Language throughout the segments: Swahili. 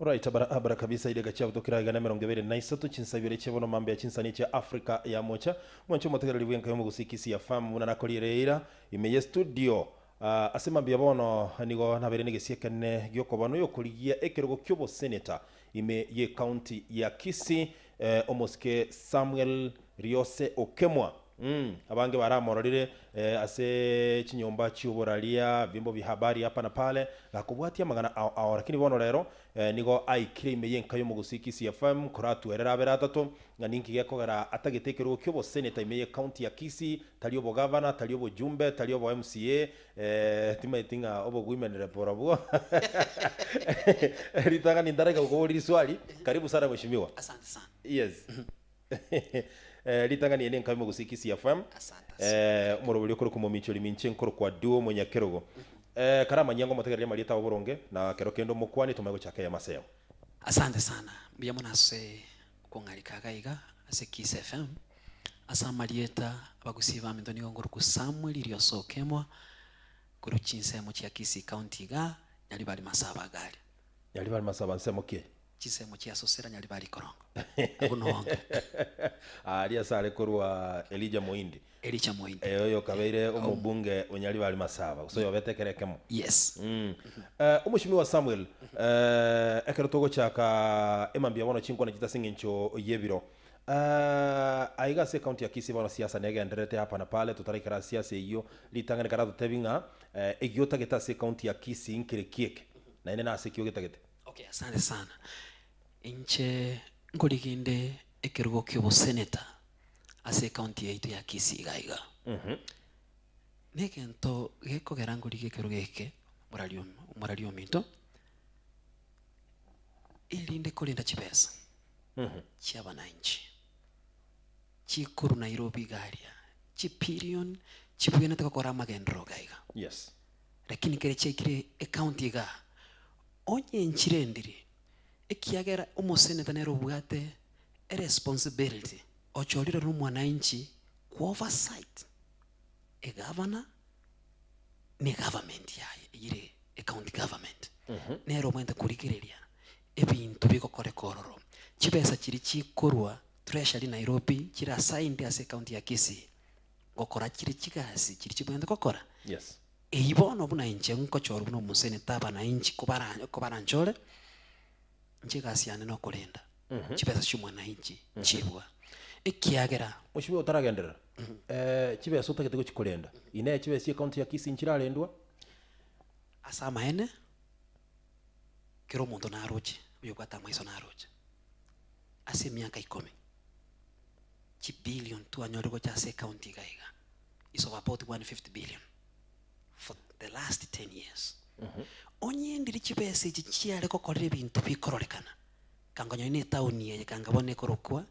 Alright, abara kabisa ile gacha kutokira igana 23 chinsabire chebono mambe ya chinsani cha Afrika ya mocha mwancho motegera libuyenka yo mugusiki ya fam una nakolirera imeye studio asema biabono nigo nabere negesiekane gyokobano yokoligia ekerogo kyobo senator ime ye county ya KISII omoske SAMWEL RIOSE OKEMWA abange baramororire ase chinyomba cy'uburalia bimbo bihabari hapa na pale gakubwatia magana lakini bono rero nigo aikire ime yenka yo mugusiki CFM koratu erera beratatu nganinki gekogera atagetekero kyobo senator ime ye county ya KISII talio bo governor talio bo jumbe talio bo MCA timaitinga obo women reporabo ritanga nindareka kukoliri swali karibu sana mheshimiwa. Asante sana. Yes. Litanga ni enenka mo gusiki FM. Umurobuli okoro ku Mominchori minche nkoro kwa duo monyakerogo. Karama nyango mategereria marieta oboronge na kero kendo mukwani tumago chake ya maseo. Asante sana. Mbia munase kungalika gaiga ase KISII FM. Asa marieta abagusiba mindoni ngoro ku SAMWEL RIOSE OKEMWA kuru chinse mu ya KISII county ga nyali bali masaba gali. Nyali bali masaba nsemo ke. Chisemo chia sosera nyali bali korongo. Abunohonga. Alia sale kurwa Elijah Moindi. Elijah Moindi. Oyo kabeire umubunge onyali bali masaba. So yobetekerekemo. Yes. Umushimiwa SAMWEL ekero togo chaka emambia bono chinkwa na kitasingincho yebiro. Aiga se county ya KISII bono siasa nege nderete hapa na pale tutarikira siasa iyo litangane karatu tebinga egiota geta se county ya KISII nkire kieke. Na ine na asekio getagete. Okay, asante sana. Inche ngoliginde ekerugo kyobo senator ase county yaitu ya KISII gaiga. Nekento geko gerangolige kerugeke muralio minto ilinde kolinda chipesa. Chiabananchi. Chikuru Nairobi garia. Chipirion chibugena takakora magendro gaiga. Yes. Lakini kere chekire e county ga onye nchirendiri ekiagera umuseneta nero bwate a responsibility ocholira n'umwananchi ku oversight a governor ni government yaye ire a county government nero mwenda kurikireria ebintu bikokore kororo chibesa kiri chikorwa treasury Nairobi kira assigned as a county ya KISII gokora kiri chigasi kiri chibwenda kokora. Yes. Eibono buna inche nkochoro buno museneta bana inchi kubara nchole nchigasiane no kulenda chipesa cy'umwana inchi chibwa ekiagera mushimi utaragendera chibesa utakete chikulenda ine chibesa account ya KISII nchiralendwa asama ene kero muntu naroje uyo kwata maiso naroje ase miaka 10 chi billion tu anyorego cha se account gaiga is of about 150 billion for the last 10 years. Onye ndiri chibesa ichi chiare kokorere bintu bikororekana. Kangonyo ine tauni ye kangabone korokwa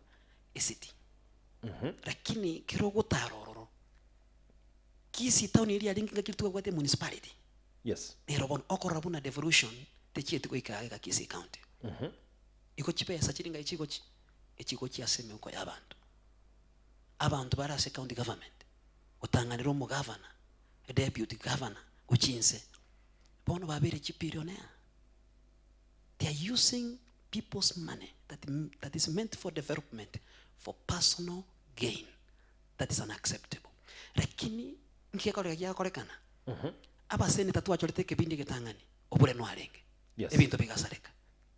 city. Lakini kero gutarororo. KISII tauni iri alinga kitu kwa municipality. Yes. Nerobon okorabuna devolution techietu ko ikaga KISII county. Iko chibesa chiringa ichiko chiaseme uko yabantu. Abantu barase county government. Utanganiro mu governor. A deputy governor, uchinse. Bono babere chipirionea. They are using people's money that is meant for development for personal gain. That is unacceptable. Lakini nkekore yakorekana. Aba seneta tu acholete kebindi getangani. Obure no arenge. Yes. Ebintu bigasareka.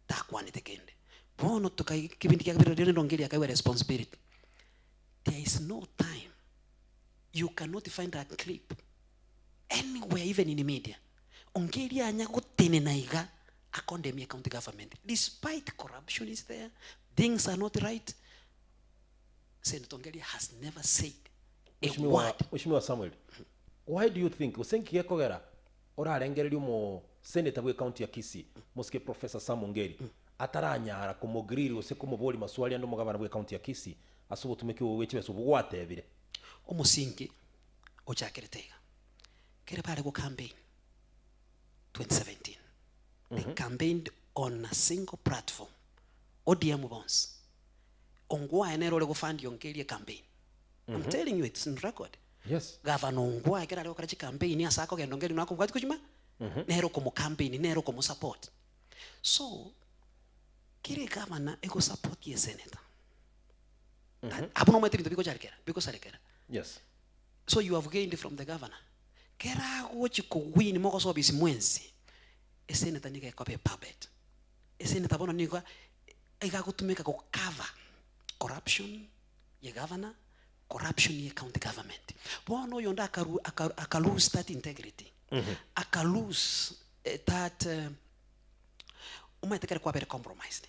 Takwani tekende. Bono tukai kebindi yakabirire ndongeli akawe responsibility. There is no time. You cannot find a clip anywhere, even in the media. Ongeli anya gutene naiga akondemia county government. Despite corruption is there, things are not right. Senator Ongeli has never said a word. Mheshimiwa SAMWEL, why do you think usenki yekogera ora arengereri mo senator we county ya KISII muske Professor Sam Ongeri ataranyara kumugiriri use kumuboli maswali ando mugabana we county ya KISII asubo tumeke wewe chibeso bwatebire omusingi ochakeretega kere pare go campaign 2017 they campaigned on a single platform ODM bonds ongwa enero le go fund yonkelie campaign. I'm telling you, it's in record. Yes. Governor ongwa kera le ko campaign ya sako gendongeli nako kwati kuchima nero como campaign nero como support. So kire governor eko support ye senator. Abu no matter because alikera. Yes. So you have gained from the governor. Kera wochi ko win moko so bisi mwenzi. E senator nika ekope puppet. E senator bono nika eka kutumika ko cover corruption ye governor, corruption ye county government. Bono yonda aka lose that integrity. Aka lose that umaite kwa bere compromise.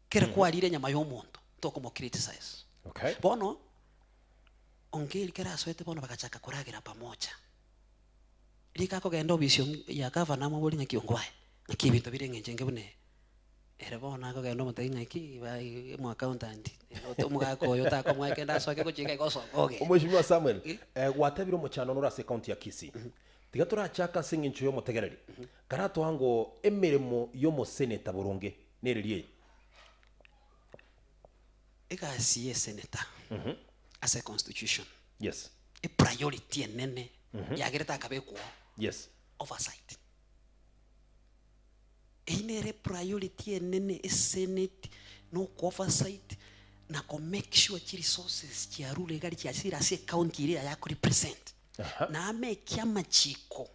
Kera kwa lile nyama yomuntu to como criticize. Okay. Bono ongeli kera swete bono bakachaka kuragira pamoja. Lika ko gendo vision ya governor mo boli nyakiongoa. Nakibinto bire ngenjenge bune. Era bona ko gendo mutinga iki ba mu accountant. Otomuga ko yota ko mwake ndaso ke kuchika ikoso. Okay. Mheshimiwa Samuel, watabiro muchano nora se county ya KISII. Tiga turachaka singincho yo mutegereri. Karato hango emirimo yo mu senator burunge neririye. Eka siye senator. As a constitution. Yes. A priority nene. Ya gereta kabeko. Yes. Oversight. Inere priority nene a senate no oversight na ko make sure chi resources chi arule gali chi asira se county ile ya ko represent. Na ame kiama chiko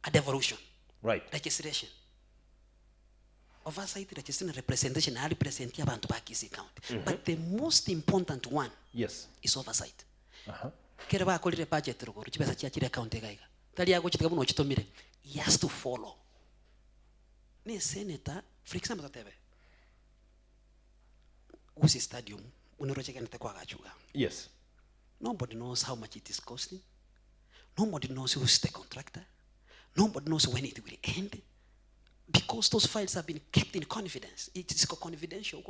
a devolution. Right. Legislation. Oversight legislation representation na represent ya bantu ba KISII county. But the most important one, yes, is oversight. Kera ba kolire budget ro chibesa cha chire county gaiga. Tali yago chitaka buno chitomire. He has to follow. Ni senator, for example tatebe. Usi stadium unoroche kanete kwa gachuga. Yes. Nobody knows how much it is costing. Nobody knows who's the contractor. Nobody knows when it will end. Because those files have been kept in confidence. It is confidential.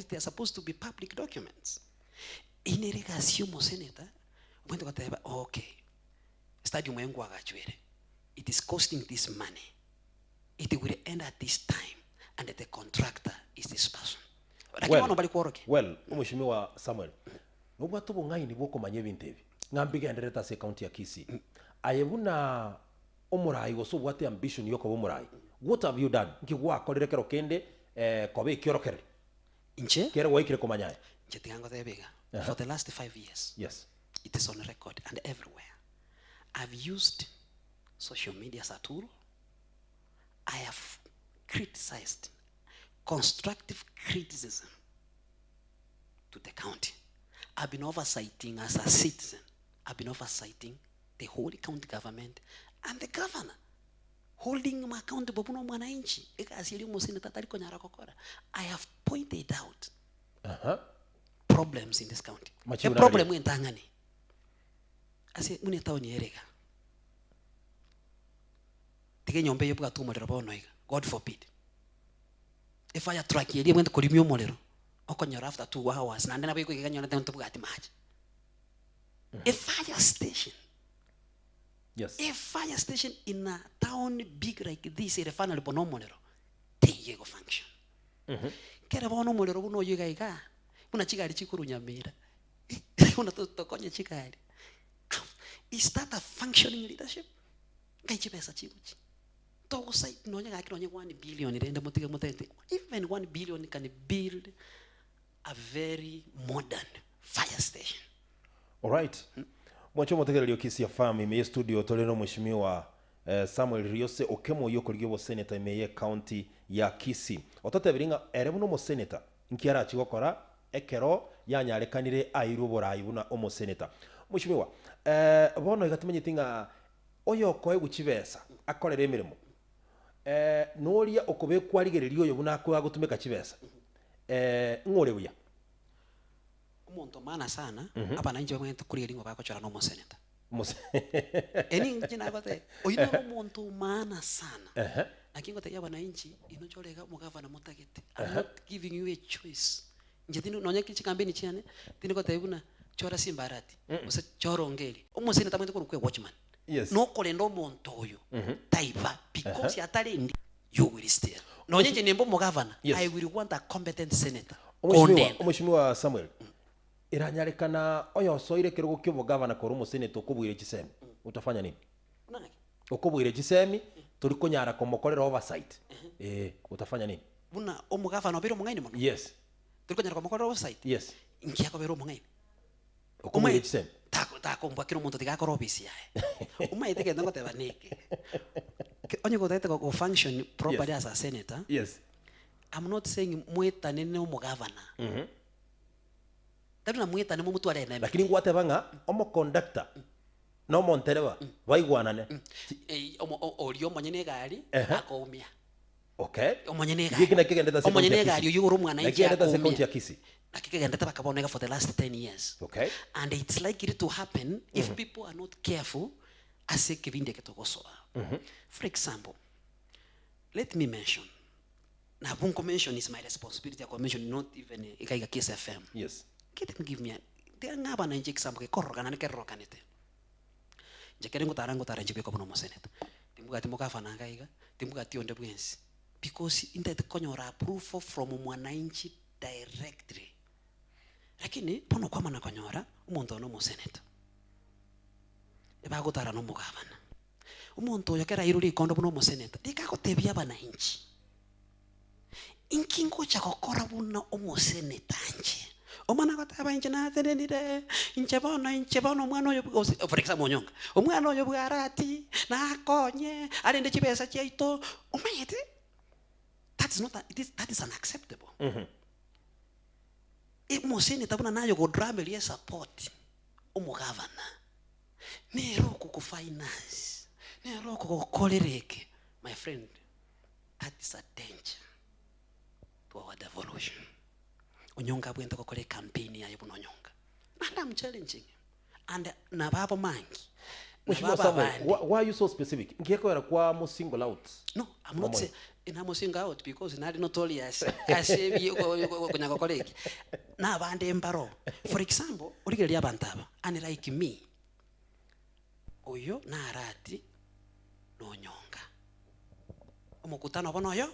They are supposed to be public documents. In a regasium senator, when they go, okay, stadium it is costing this money. It will end at this time, and the contractor is this person. Well, Mheshimiwa Samuel, nubatu bungai ni boko manye bintebi. Ngambiga endereta se county ya KISII. Ayebuna omurai goso wate ambition yoko omurai. What have you done? Nkiwa kolire kero kende kobe kiorokere. Inche? Kero waikire komanyai. Chetigango tebega. For the last 5 years. Yes. It is on record and everywhere. I've used social media as a tool. I have criticized constructive criticism to the county. I've been oversighting as a citizen. I've been oversighting the whole county government and the governor. Holding him accountable. I have pointed out problems in this county. The problem in Tangani. I say, God forbid. If I track you, went to Corimio Molero. After 2 hours, and then I go again to Bugatti match. A fire station. Yes. A fire station in a town big like this, a final bonomolero. They go function. Kerabono molero no yiga. Una chigari chikurunya mira. Una to konya chigari. Is that a functioning leadership? Kaichipesa chikuchi. To say no yaga 1 billion in the motiga. Even 1 billion can build a very modern fire station. All right. Mwacho motegereri KISII FM ime studio toleno Mheshimiwa Samuel RIOSE OKEMWA yokorigebo senator ime county ya KISII. Otote biringa erebuno mo senator nkiara chigokora ekero yanyarekanire airu borayi buna omo senator. Mheshimiwa bono igatumenye tinga oyo koe guchibesa akorere emirimo. Noria okobe kwarigererio yo buna ko agutumeka chibesa. Ngore buya. Umuntu mana sana abana nje bamwe kuri ringo bakochora no senator. Eni njina gote oyina umuntu mana sana. Akingo te yabana inchi inochorega mu governor mutagete. I'm not giving you a choice. Nje tino nonya kichi campaign chiane tino gote ibuna chora simbarati. Ose choro ngeli. Umu senator mwente ko watchman. Yes. No kolendo umuntu oyo. Taiba because yatalendi you will stay. Nonya nje nembo mu governor. I will want a competent senator. Mheshimiwa Samuel. Iranyarekana oyo soire kirugo kyo governor ko rumo senator kubwire kisemi. Utafanya nini? Ukubwire kisemi turi kunyara ko mokorera oversight. Utafanya nini? buna omugavana obero mungaine muno Yes. turikonyera kwa mukoro website Yes. nkiako bero mungaine Okomwe kisem. takombwa kiro muntu tigakora obisi yae umaite kenda ngoteba niki onye gotaite go function properly as a senator. Yes. I'm not saying mwetane ne omugavana taduna mwetane mu mutu arena Lakini ngwate banga omo conductor no montereba baigwanane olio monyene gari akoumia. Okay. Omonyene gari kigenda ta omonyene gari uyu urumwana inchi akoumia sekonti ya Kisii nakigenda bakaboneka for the last 10 years. Okay. And it's likely to happen if people are not careful as kibinde ketogosoa. For example, let me mention. Now, Bunko mention is my responsibility. I mention not even a KISII FM. Yes. Get them give me a. They are not going to example. Korrogan and kerrokanete. Jekarengo tarango taranjibe ko no senate. Timuga timuga fananga timuga tionde bwensi. Because in that konyora approval from mwananchi directly. Lakini pono kwa mana konyora umuntu no mo senate. Eba gutara no mugavana. Umuntu yakera iruri kondo no mo senate. Dikako tebia bananchi. Inkingo chakokora buna omoseneta nje omwana gataba nje na tenenire inchebono mwana oyo for example onyonga omwana oyo bwarati na konye alinde chibesa chaito umayete that is unacceptable. Moseneta buna nayo go drama ye support omugavana nero ku finance nero ku kolereke my friend, that is a danger to our devolution. Onyonga bwenda kokole campaign ya yubuno onyonga. And I'm challenging. And na babo mangi. Why are you so specific? Ngiyeko era kwa mo single out. No, I'm not saying I'm single out because na not only as kasebi kunya kokoleki. Na bande embaro. For example, urigeli abantaba and like me. Oyo na arati no onyonga. Omukutano bonoyo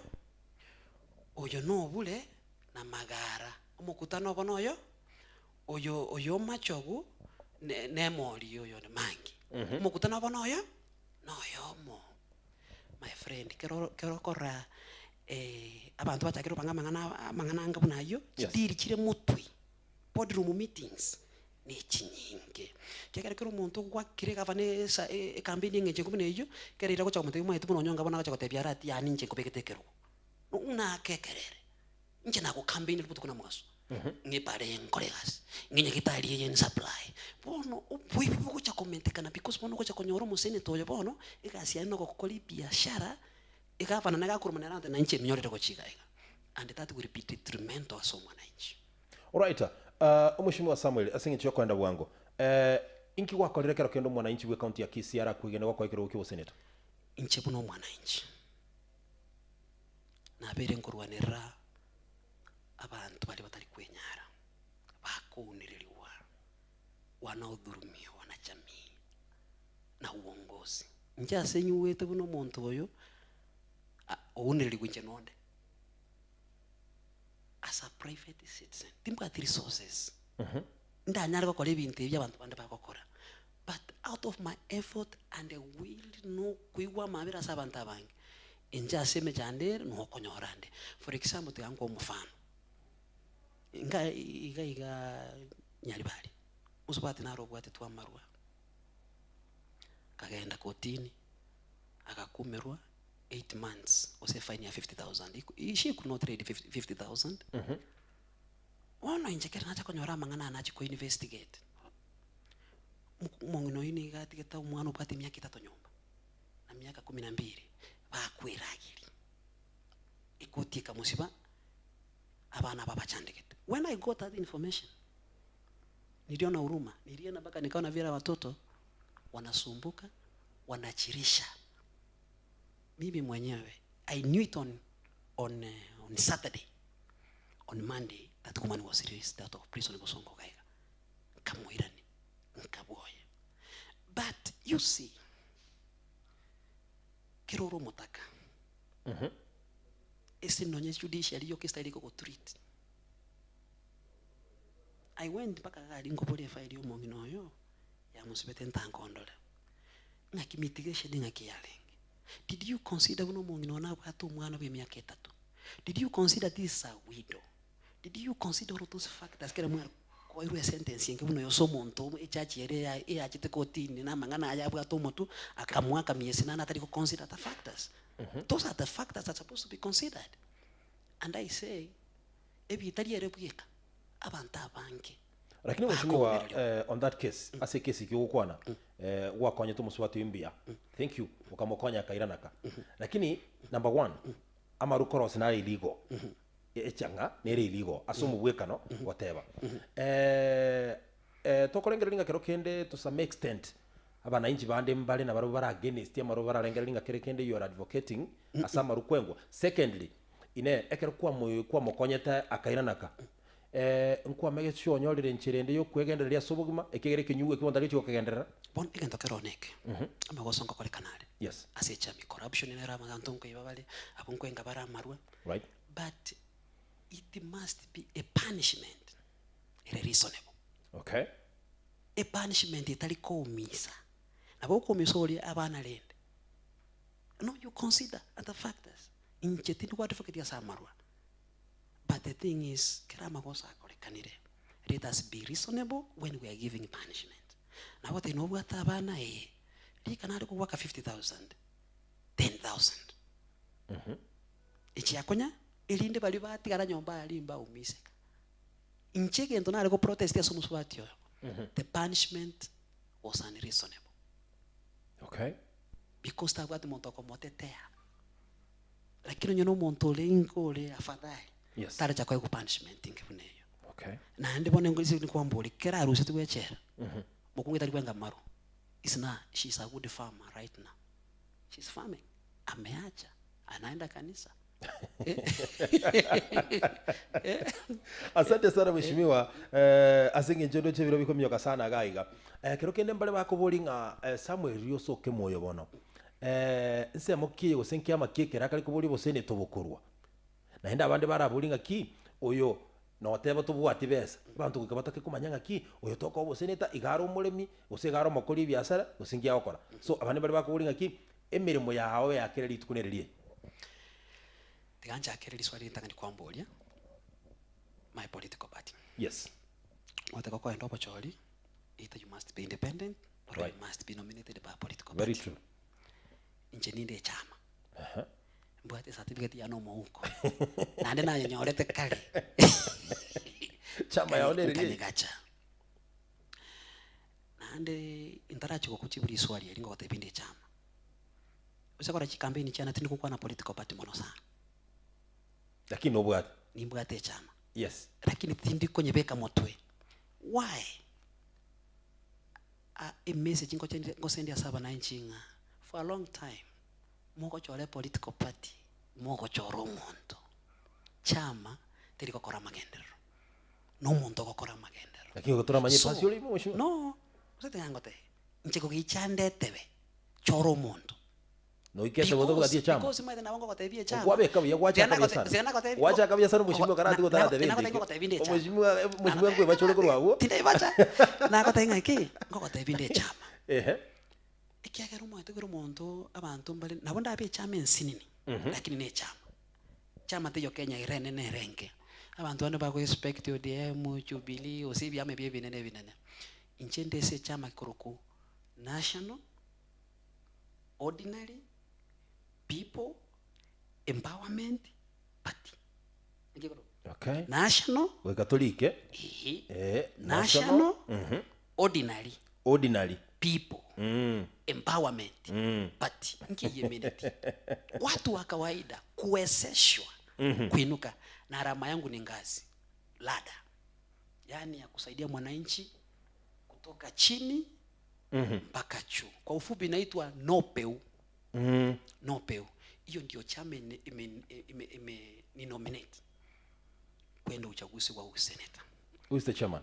oyo no bule na magara omukutano bonoyo oyo machogu ne mori oyo ne mangi omukutano bonoyo no yomo. My friend kero korra abantu batakiro banga mangana anga bunayo kidiri kire mutwe boardroom meetings ne chinyinge kero muntu kwa kire gavane sa campaign ngenje kubineyo kero ira ko chamute mwa itu bononyonga bona ko chakotebya rati yani nje kubeketekero una kekerere nje na ku campaign liputo kuna mwaso ngipare ngolegas nginye kitali yen supply bono ubwibi bwo cha comment kana because bono ko cha konyoro musene toyo bono ikasi ano ko koli biashara ikafana na gakuruma na rante na nje mnyorere ko chika and that will be detrimental so mwananchi. All right. Mheshimiwa Samuel asinge chyo kwenda bwango inki wakolera kero kendo mwananchi we county ya Kisii ara kwigenda kwa ikero ukiwo senator inche buno mwananchi na bere ngurwanira abantu bali batali kwenyara bakuniririwa wanaudhurumiwa na jamii na uongozi nje asenyu wete buno muntu oyo ouniririwa nje nonde as a private citizen timba resources ndanyarwa kwa lebintu by'abantu bande bakokora but out of my effort and the will no kuiwa mabira sabantu abange inja aseme jande no konyorande. For example tuyango mufano iga nyalibali usubati naro bwate twamarwa kagenda kotini akakumerwa 8 months ose fine ya 50,000 she could not trade 50,000 ono injekera nacha konyora mangana anachi ko investigate mongino ini gati geta umwana upate myaka 3 nyumba na myaka 12 bakwiragiri ikoti kamusiba abana babachandikete. When I got that information niliona huruma, niliona mpaka nikaona vile watoto wanasumbuka wanachirisha. Mimi mwenyewe I knew it on Saturday. On Monday that woman was released out of prison Bosongo kaiga kamuirani nkaboye. But you see kiroro mutaka ese nonye judiciary yo kista iliko treat. I went mpaka gali ngobole file yo mongino yo ya musibete ntankondola ngaki mitigation ngaki yalenge. Did you consider uno mongino na bwato umwana b'emyaka 3 Did you consider this a widow? Did you consider all those factors? Kera mwana kwa ile sentence yenge buno yosomo nto echachi ere e achite kotini na mangana ayabu atomotu akamwaka miezi nana atari ko consider the factors. Those are the factors that are supposed to be considered. And I say ebi itali ere bweka abantu abange. Lakini mheshimiwa on that case ase case ikigukwana wakonye to muswati imbia. Thank you ukamokonya kairanaka. Lakini number 1 amarukoro sinari illegal. Echanga nere illegal asumu bwekano whatever. Tokolengelinga kero kende to some extent abana inji bande mbale na barobara against amaro baralengelinga kere kende you are advocating asama rukwengwa. Secondly ine ekero kwa mokonyeta akairanaka nkwa mege cyonyolire nchirende yo kwegendereria sobuguma ekegere kinyuwe kibondari cyo kegenderera bon igento keroneke amagosonga kole kanale yes asecha mi corruption in era maganto nko ibabale abunko engabara marwa right but it must be a punishment reasonable. Okay. A punishment itali komisa nabo komisori abana lende. No, you consider other factors in chetini kwa advocate ya samarwa. But the thing is, let us be reasonable when we are giving punishment. Now what I know what abana they can work 50,000, 10,000. Ichiakonya ilinde bali bati gara nyomba alimba umiseka. Incheke ndo nale ko protest ya sumuswati yo. The punishment was unreasonable. Okay. Because tabati monto ko motetea. Lakini nyono monto lengo le afadhali. Yes. Tara chakwa ku punishment ingebuneyo. Okay. Na ndibone ngolisi ni kwamboli kera arusi tuwechera. Bokunge tali kwanga maro. She's a good farmer right now. She's farming. Ameacha. Anaenda kanisa. Asante sana mheshimiwa asinge njondo chebiro bikomyoka sana gaiga kero kende mbale bakobolinga Samuel RIOSE OKEMWA bono nse mokiye gosenki amakekera kali kubuli bosene tobokorwa na henda abandi barabulinga ki oyo no tebo tubwati besa abantu kukabatake kumanyanga ki oyo toko boseneta igaro umulemi usigaro makoli byasara usingi yakora so abandi bali bakobolinga ki emirimo yawe yakere litukunererie Ganja akere liswali ntanga ni kwambolia my political party. Yes. Wataka kwa endo pocholi either you must be independent or right. You must be nominated by a political Very party. True. Injeninde chama. Mbwate certificate ya no mouko. Nande na nyorete kali. Chama ya onere rie. Gacha. Nande intarachi ko kuchibuli swali lingo watebinde chama. Usakora chikampeni chana tindi kwa na political party mono sana. Lakini obwate ni mbwate chama. Yes. Lakini tindi kwenye beka motwe. Why? A message ngo send ya saba na nchinga for a long time. Moko chole political party, moko choro monto. Chama tiri kokora magendero. No monto kokora magendero. Lakini gotora manye pasio limo mheshimiwa. No, usete yangote. Ncheko gichande tebe. Choro monto. No ikete bodo bugati chama. Because mwete na wango kotebie chama. Kwabe kabya wacha kabya sana. Wacha kabya sana mheshimiwa karati ko tara debe. Mheshimiwa ngwe bachole ko rwawo. Tinde bacha. Na kotenga iki ngo kotebinde chama. Ikiagera umwete kuri umuntu abantu mbali nabonda abe chama ensinini. Lakini ne chama. Chama teyo Kenya irene ne renke. Abantu bano bako expect ODM, Jubilee, osibi ame bie binene. Inchende se chama koroku national, ordinary, people, empowerment party. Okay. National. We Katolike. National. Ordinary. People. Empowerment party. Nkiye minute. Watu wa kawaida kuwezeshwa kuinuka na alama yangu ni ngazi. Lada. Yani ya kusaidia mwananchi kutoka chini mpaka juu. Kwa ufupi inaitwa NOPEU. NOPEU. Hiyo ndio chama ni nominate kwenda uchaguzi wa useneta. Who is the chairman?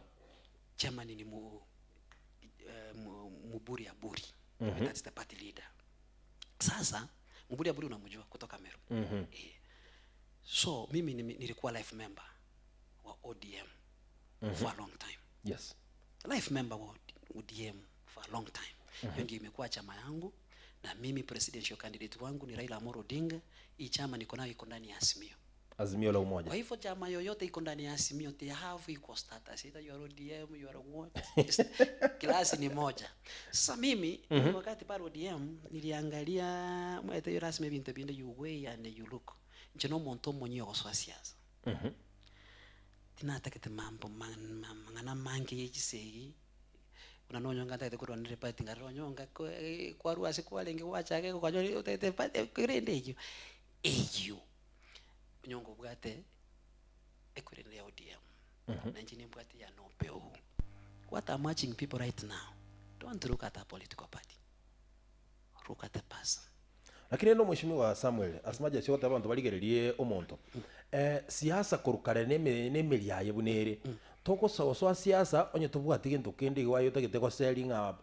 Chairman ni Muburi Aburi. That's the party leader. Sasa Muburi Aburi unamjua kutoka Meru. So mimi nilikuwa life member wa ODM for a long time. Yes. Life member wa ODM for a long time. Hiyo ndio imekuwa chama yangu na mimi presidential candidate wangu ni Raila Amolo Odinga. Hii chama niko nayo iko ndani ya Azimio. Azimio la Umoja. Kwa hivyo chama yoyote iko ndani ya Azimio they have equal status. Either you are ODM, you are what? Klasi ni moja. Sasa mimi wakati pale ODM niliangalia mwete yo rasmi bintu binde you weigh and you look. Nchino monto monyo kwa siasa. Tinatakete mambo mangana mangi yichisegi. Unanonyonga tete ko ndire pati ngaronyonga kwa ruasi kwa lenge wachake kwa nyo tete pati kirende hiyo. Eyo. Nyongo bwate ekurende ya ODM. Nanjini bwate ya nopeo. What I'm watching people right now, don't look at a political party. Look at the person. Lakini no mheshimiwa Samuel asmaje cyo abantu baligererie omonto. Siasa korukare nemeri yaye bunere. Toko so siasa onye tubwati gento kende wayo tagete ko selling up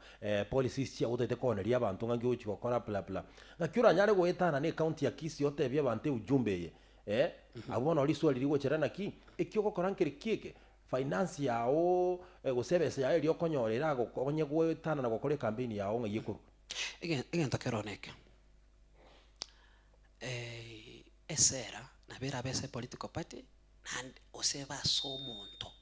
policies cia utete koneria abantu ngangi uchi gukora bla bla. Ngakyura nyare gwetana ne county ya KISII yote bya bante ujumbe ye. Abona oli swali ligo cherana ki ekyo gukora nkiri kieke. Finance yao gusebese yayo lyo konyorera onye gwetana na gukora campaign yao ngayikuru. Again takeroneke. Esera na bera bese political party and oseva so monto.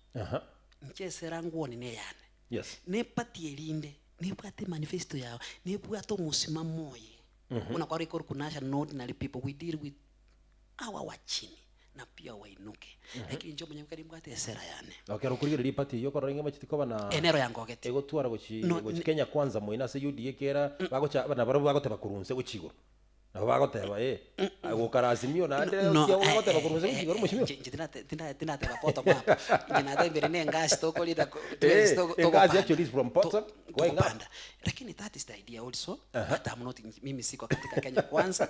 Nchesera ngwoni ne yane. Yes. Ne party elinde, ne bwate manifesto yao, ne bwato musima moye. Una kwa record kunasha ordinary people we deal with our wachini na pia wainuke. Lakini njo mwenye mkari mbwate esera yane. Okay, rukurigire party yoko renge machitikoba na enero yangogete. Ego twara gochi Kenya kwanza moina se UDA kera bagocha bana baro bagote bakurunse gochigo. Na bagote ba gukara Azimio na ande cia bagote bakurunse gochigo mushimio. Tinate bapoto map. Nginata imbere ne ngasi toko lida to ngasi actually is from Potter going up. Lakini that is the idea also. But I'm not mimi siko katika Kenya kwanza.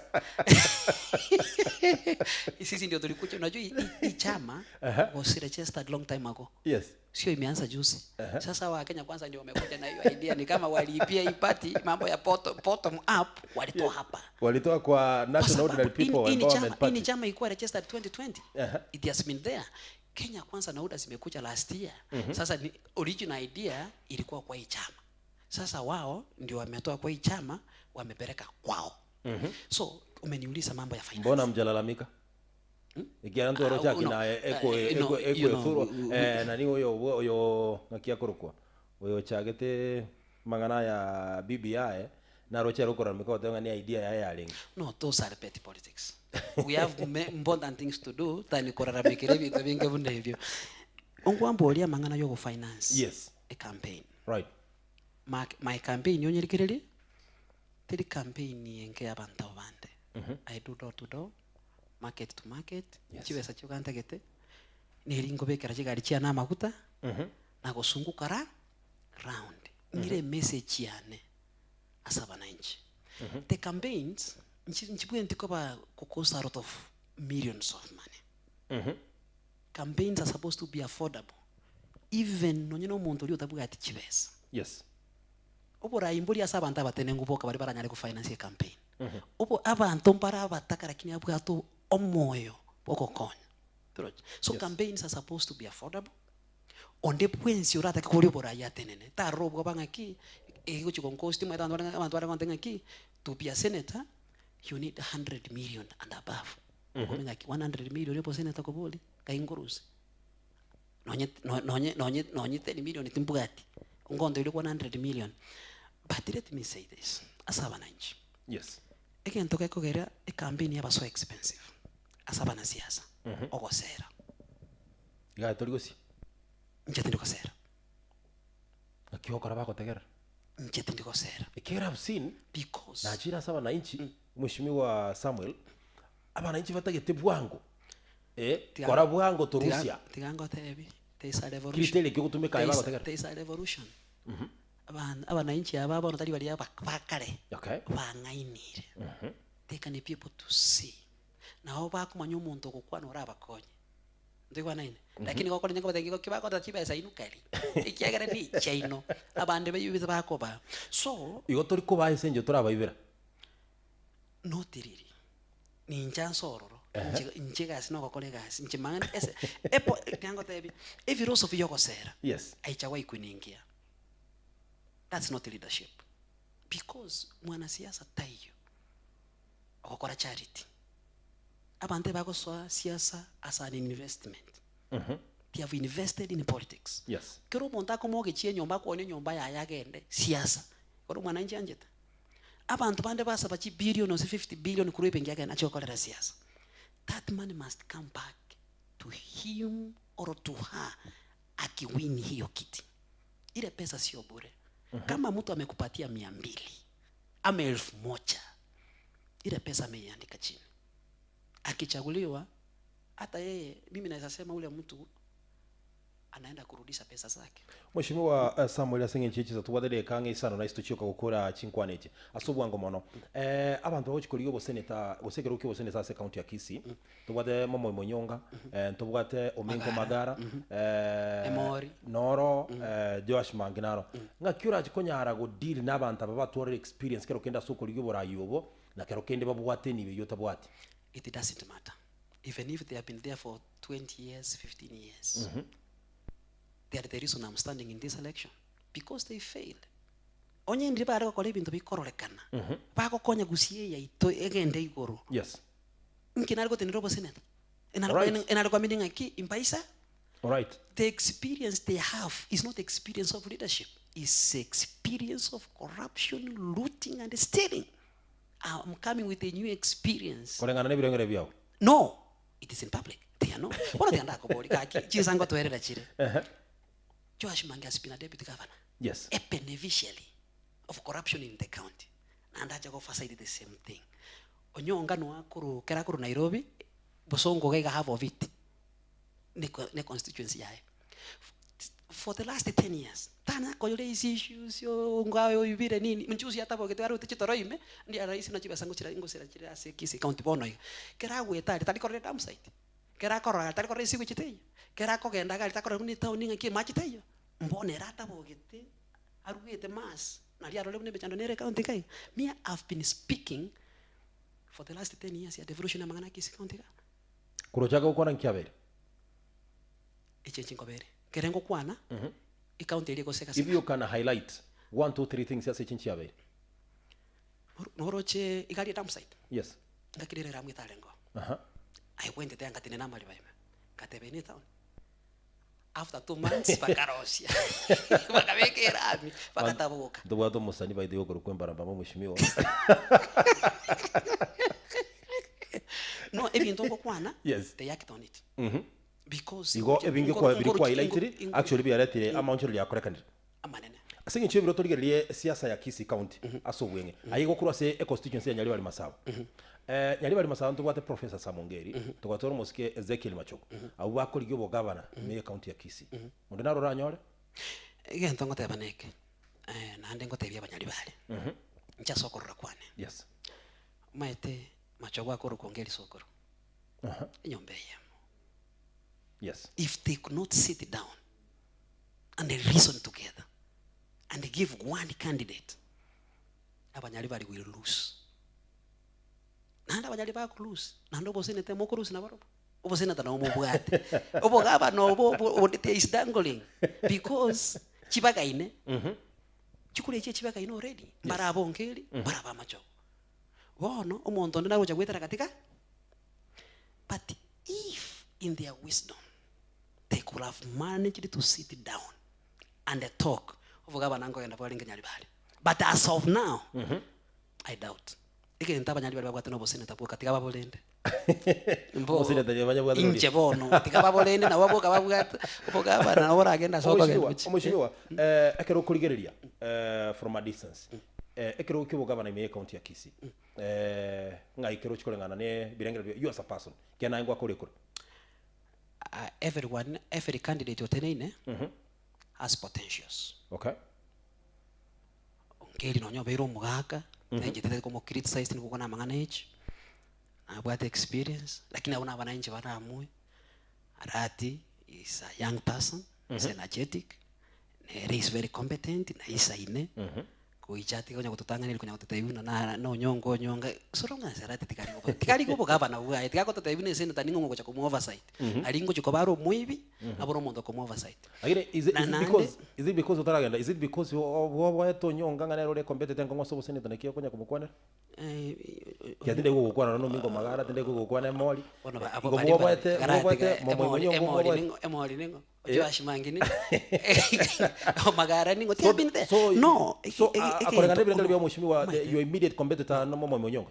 Sisi ndio tulikuja unajua hii chama was registered long time ago. Yes. Sio imeanza juzi. Sasa wa Kenya kwanza ndio wamekuja na hiyo idea ni kama waliipia hii party mambo ya bottom up walitoa hapa. Walitoa kwa National Ordinary People Empowerment Party. Ini chama ilikuwa registered 2020. It has been there. Kenya kwanza na UDA zimekuja last year. Sasa ni original idea ilikuwa kwa hii chama. Sasa wao ndio wametoa kwa hii chama wamepeleka kwao. So umeniuliza mambo ya finance. Mbona mjalalamika? Ikianza ndo rocha kina eko furo nani oyo ngakia korokwa. Oyo chagete mangana ya BBI na rocha rokora miko tenga ni idea ya yaling. No, those are petty politics. We have important things to do than koraramikire bitu binge bunde hivyo. Ongwambolia mangana yo finance. Yes. A campaign. Right. My campaign yonyerikireli. Tiri campaign yenge abantu bande. I do door to door. Market to market. Chibesa chukanta gete. Niringo bekera chigari chia na makuta. Na gosunguka round. Ngire message yane asaba nanchi. The campaigns nchibwe ntikoba cost a lot of millions of money. Campaigns are supposed to be affordable. Even nonyino muntu oli otabuga ati chibesa. Yes. Obora imbuli asaba ntaba tenengu boka bari baranyale ku finance campaign. Obo abantu mpara abataka lakini abwato omoyo okokonya. So campaigns are supposed to be affordable. Onde pwensi urata kuri bora ya tenene. Ta robo bangaki ego chikonkosti mwa abantu bara ki to be a senator you need 100 million and above. Ngaki 100 million yopo senator ko boli kaingurusi. Nonye 10 million timbugati. Ngondo ile 100 million. But let me say this. Asaba nanchi. Yes. Again toka kogera a campaign yaba so expensive. Asaba na siasa. Ogosera. Ya torigosi. Njete ndikosera. Akiwa kora bako tegera. Njete ndikosera. Ikera have seen because na jira saba na inchi mheshimiwa Samuel aba na inchi batagete bwango. Kora bwango to Russia. Tigango tebi. There is a revolution. Kitele kyo kutumeka bako tegera. There is a revolution. Aba inchi aba bono tali bali bakare. Okay. Bangainire. They can be people to see. Na oba kumanya umuntu okukwana oraba konye. Ndikwa nine. Lakini goko nyanga batengiko kibako tatibesa inukali. Ikiagara ni chaino. Abande bayubiza bakoba. So igo tori ko bayisenje turabayibera. No tiriri. Ni njansororo. Njiga sino kokolega nchimanga ese. Epo tango tebi. If you also yoko sera. Yes. Aichawai kuningia. That's not leadership. Because mwanasiasa tayo okokora charity abantu bakoswa siasa as an investment. They have invested in politics. Yes. Kero umuntu akomoge chie nyomba kuone nyomba yagende siasa. Koro mwananchi anjeta. Abantu bande basaba chi billion or 50 billion kuri pengiaga na chokolera siasa. That money must come back to him or to her akiwin hiyo kiti. Ile pesa sio bure. Kama mtu amekupatia 200 ama 1000, ile pesa ameiandika chini. Akichaguliwa hata yeye, mimi naweza sema ule mtu anaenda kurudisha pesa zake. Mheshimiwa Samuel asinge nchichi tuwadele kange sana na istuchioka gukora chinkwaneche asubwango mono abantu bagochikoriyo boseneta gosekero uki boseneta se county ya KISII tuwade momo monyonga tubwate omengo magara Emori noro Josh Manginaro ngakyura chikonyara go deal n'abantu babatwara experience kero kenda sokoriyo borayobo na kero kende babwate nibe yotabwate. It doesn't matter even if they have been there for 20 years 15 years. They are the reason I'm standing in this election because they failed. Onye ndi bara ko lebinto bikorolekana. Bako konya gusie ya ito egende igoro. Yes. Nkinalgo tenrobo senate. Enalgo meaning aki impaisa. All right. The experience they have is not experience of leadership. It's experience of corruption, looting and stealing. I'm coming with a new experience. Kolengana nebirengere byao. No, it is in public. They are not. What are they andako boli kaki? Chisango to erera chire. Josh Mange has been a deputy governor. Yes. A beneficiary of corruption in the county. And I go facade the same thing. Onyonga no akuru kerakuru Nairobi, bosongo gega half of it. Ne constituency yae. For the last 10 years, tana koyole issues yo ngayo yubire nini mchuzi hata boge twaru tichitoroime ndi rais na chibasango chira ingosera chira ase KISII county bono keragu etari tali korre dam site kerakora tali korre siwe chiteyo kerako genda gali takora ni town ngaki machiteyo mbone rata bogete arugete mas na liaro le bechando nere county kai me I've been speaking for the last 10 years ya devolution amangana KISII county ka kurochaga ukona nkiabere echenchi ngobere kerengo kwana county ile koseka. If you can highlight 1 2 3 things as echenchi abere noroche igali dam site. Yes. Ngakirere ramwe talengo. I went there ngatine namali baime katebeni town. After 2 months bakarosia bakabeke rami bakatabuka ndobwato musani baide yogoro kwembara baba mushimiwa. No, even tongo kwana. Yes. They act on it. Because igo ebinge kwa birikwa highlighted actually be aletire amanchoro ya korekandi amanene asinge chebiro toligerie siasa ya KISII county asobwenge ayigo kurwa se constituency ya Nyaliwali Masaba. Nyaliwali Masaba tubwate Professor Samongeri tugwatoro musike Ezekiel Machoko abo bakorigyo bo governor me county ya KISII mundu naro ranyore igen tongo tebaneke nande ngotebya Banyalibali ncha sokorra kwane. Yes. Maete Machoko akoro kongeri sokoro inyombeya. Yes. If they could not sit down and they reason together and they give one candidate, Abanyalibali will lose. Nanda Abanyalibali will lose. Nando bosenete moko lose na barobo. Obosenata na omobwate. Obogaba no obo is dangling because chibagaine. Chikule chibagaine already. Barabo ngeli, baraba Machoko. Wono omonto ndana gocha gwetara katika. But if in their wisdom they could have managed to sit down and talk over nango yenda bali Nyalibali. But as of now, I doubt. Again, Nyalibali bagwate no bosene tapu katika babolende. Bosene tanyabanya bwa inche bono katika babolende na waboka babwate obogaba na ora agenda soko genda. Omushiwa ekero kurigereria from a distance. Ekero kiboga na me county ya KISII. Ngai kero chikolengana ne birengere you as a person. Kena ngwa korekoro. Every candidate oteneine has potentials. Okay. Ngeli no nyobero mugaka njitete como criticize ni kukona mangana each abwate experience lakini abona abananchi baramwe arati is a young person is energetic he is very competent na isaine kuichati konya kututanganira konya kututaibuna na no nyonga soronga serati tikari kubo gavana uya tikako tutaibuna sene taningo ngocha ku oversight alingo chikobaro muibi aboro mondo ku oversight agire is it because utaragenda is it because wo to nyonga ngana role competitor ngo sobo sene tanekio konya kumukwana kiatinde gukwana no mingo magara tinde gukwana moli ngo boete emoli ningo Josh mangini magara ningo tiabinte no akorengana bile bya mushimi wa your immediate competitor no momo monyonga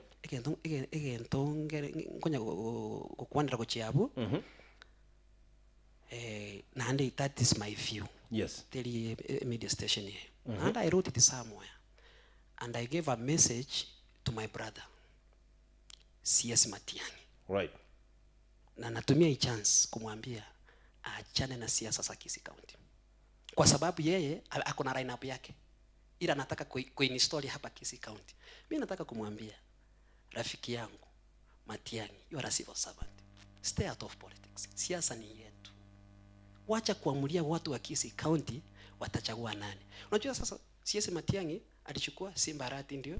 egentongere konya kukwanira kuchiabu and that is my view. Yes. The media station here. And I wrote it somewhere. And I gave a message to my brother, CS Matiang'i. Right. Na natumia hii chance kumwambia aachane na siasa za KISII County. Kwa sababu yeye ako na line up yake. Ila nataka kuinstall hapa KISII County. Mimi nataka kumwambia rafiki yangu Matiang'i, you are a civil servant. Stay out of politics. Siasa ni yetu. Wacha kuamulia watu wa KISII County watachagua nani. Unajua sasa CS Matiang'i alichukua Simbarati ndio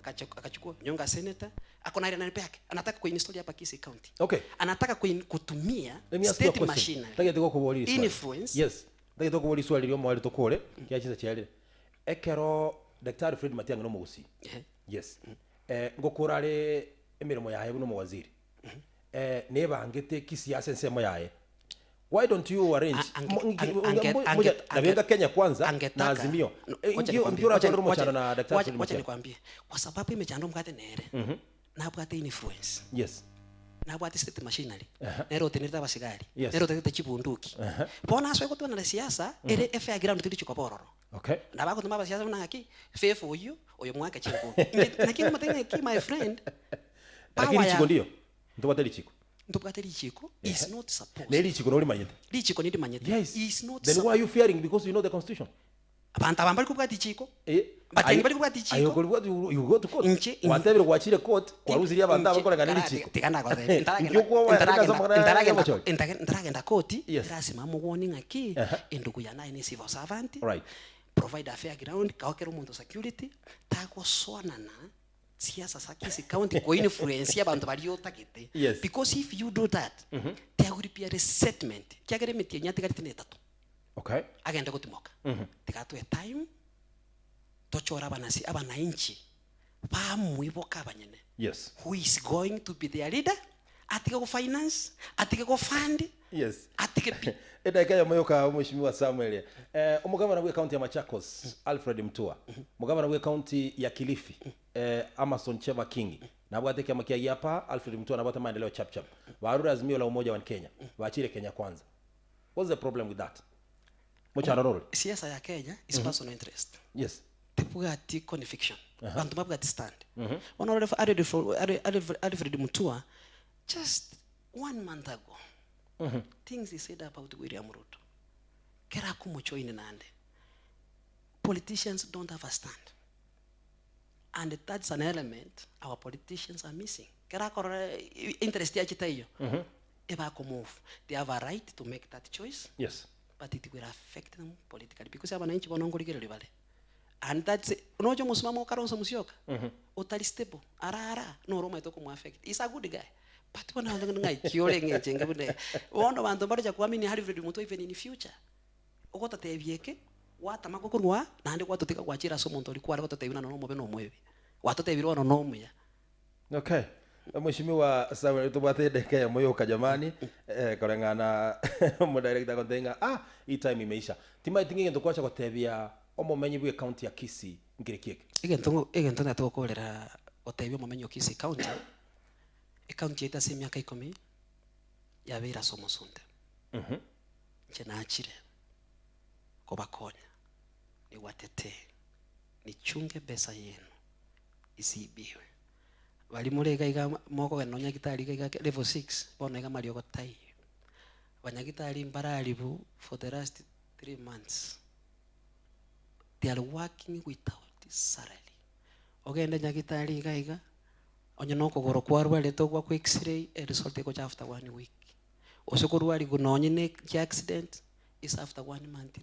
akachukua Nyonga senator, ako na ile nani yake. Anataka kuinstall hapa KISII County. Okay. Anataka kutumia state machine. Influence. Yes. Ndagito kuboli swali lyo mwali tokole kyachiza cyalire. Ekero Dr. Fred Matiang'i no mugusi. Yes. Ngokurare emirimo yahe no muwaziri. Nebangete kisiasa nsemo yahe. Why don't you arrange nabenga Kenya kwanza na Azimio ndio ndio mchana na daktari wacha nikwambie kwa sababu imechando mkate nere na bwate influence yes na bwate state machinery nero teneta basigari nero teneta chibunduki bona aswe kutwa na siasa ere fair ground tili chikobororo okay na bako tumaba siasa una haki fair for you oyo mwaka chiko lakini matenga ki my friend lakini chiko ndio ndo batali chiko ndopgateri chiko is not supposed neli chiko no limanyete lichiko ni limanyete yes. Is not then why are you fearing because you know the constitution abantu abambali kubwati chiko batenge bali kubwati chiko ayo kubwati you go to court watebere kwachire court waruziri abantu abakoraga neli chiko tikanda kwa ndaragenda court rasima mugoni ngaki enduku ya nine civil servant right provide a fair ground kaokero muntu security tako swanana siasa za KISII County ko influence abantu bali yotakete because if you do that there will be a resettlement kyagere metie nyati kati netatu okay agenda gutimoka tikatwe time tochora abana inchi bamwiboka abanyene yes who is going to be their leader atike go finance atike go fund yes atike edaka ya moyoka mheshimiwa Samuel umugabana wa county ya Machakos Alfred Mutua mugabana wa county ya Kilifi Amason Chema King na bwateke amakia yapa Alfred Mutua na bwata maendeleo chap chap warura Azimio la umoja wa Kenya waachire Kenya kwanza. What's the problem with that? Mochana role siasa ya Kenya is personal interest. Yes. Tepugati conviction bantu babugati stand one of Alfred Mutua just 1 month ago things he said about William Ruto kera kumuchoi ni nande politicians don't have a stand and that's an element our politicians are missing kera ko interest ya chitayo eba ko move they have a right to make that choice yes but it will affect them politically because abananchi bonongorigere libale and that's unojo musimamo karonso musyoka utali stable ara no roma itoko mu affect is a good guy but bona ngai kiole ngeche ngabune wono bantu baraja kuamini Alfred Mutua even in future ogota tebieke wata makokurwa nande kwatutika kwachira so muntu alikuwa ariko tetebina no mobe no mwebi watotebirwa no nomuya okay mheshimiwa Samuel tubate deka ya moyoka jamani korengana mo director kontenga hii time imeisha tima itinge ndo kwacha kotebia omumenyi bwe county ya KISII ngirikieke egento natokorera otebia omumenyi KISII county county ita se miaka 10 yabera somo sunde nje naachire kobakonya ni watete ni chunge pesa yenu isibiwe bali murega iga moko ganonya kitali iga level 6 bona iga mali ogotai banyagitali mbaralibu for the last 3 months they are working without salary ogende nyagitali iga onye noko goro kwarwa leto kwa x-ray result iko after 1 week osekorwali gunonye ne accident is after 1 month.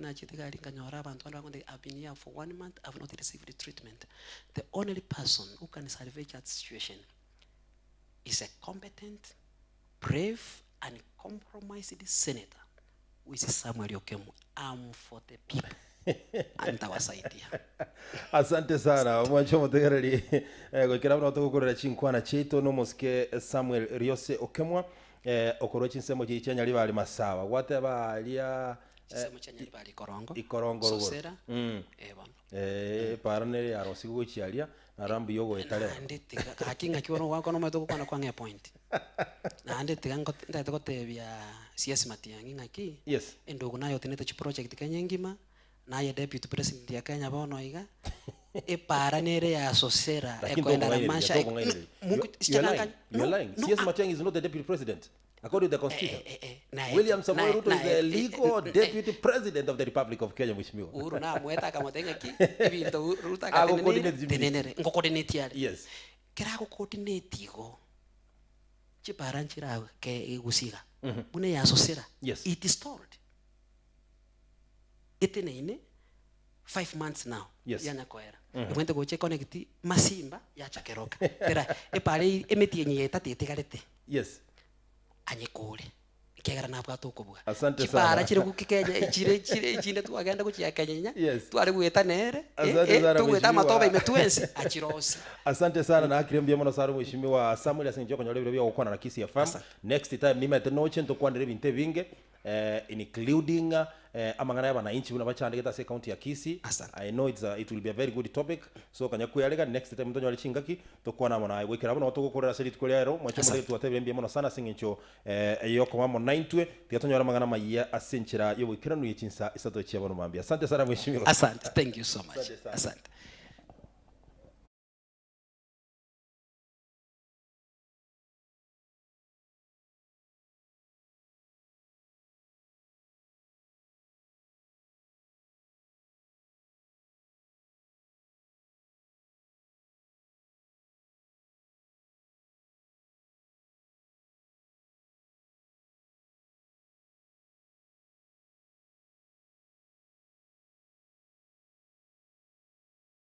I've been here for 1 month, I've not received the treatment. The only person who can salvage that situation is a competent, brave, and compromised senator, which is SAMWEL OKEMWA. I'm for the people. And that was idea. Asante sana mwancho mutegereri gwikira no tugukorera chinkwana chito no muske SAMWEL RIOSE OKEMWA okoro chinsemo chichenya libali masawa whatever alia Sisemo chenya libali ikorongo sosera parane ya rosigo chialia arambu yogo etale ndete kakinga kiwono wako no meto kwana kwa point na ndete gango ndete gotebya CS Matiangi ngaki yes endogo nayo tenete chi project kanyengima naye deputy president ya Kenya bono iga para nere ya sosera ekwenda na masha you're lying. CS Matiangi is not the deputy president according to the constitution. William Samoei Ruto is the legal deputy president of the Republic of Kenya, mheshimiwa. Uru na mweta kama tenga ki bintu Ruto ka tenenere ngo coordinate yale. Yes. Kira ko coordinate go chiparanchira ke gusiga bune ya sosera. Yes. It is told iteneine 5 months now. Yes. Yana koera wente go che connect masimba ya chakeroka tera pare emeti yenye etatigarete. Yes. Anyekule kegara na bwato kubuga asante sana para chire kukikenya chire tu agenda kuchia Kenya yes tu ari gweta nere tu gweta matoba imetwense achirosi asante sana na akirembia mono saru mheshimiwa SAMWEL asinjoko nyole bibia gukwana na KISII FM next time nimete noche ntokwandire binte binge including amangana yaba na inchi buna bachandika ta county ya KISII. I know it will be a very good topic so kanya kuyalega next time ndonyo chingaki tokwana mona wekera bana otogukorera seri tukolero mwacho mwe tuatebembia mono sana singincho yoko mamo 9 tiatonyora mangana maiya asinchira yo wekera no yichinsa isato chiabono mambia asante sana mheshimiwa asante thank you so much asante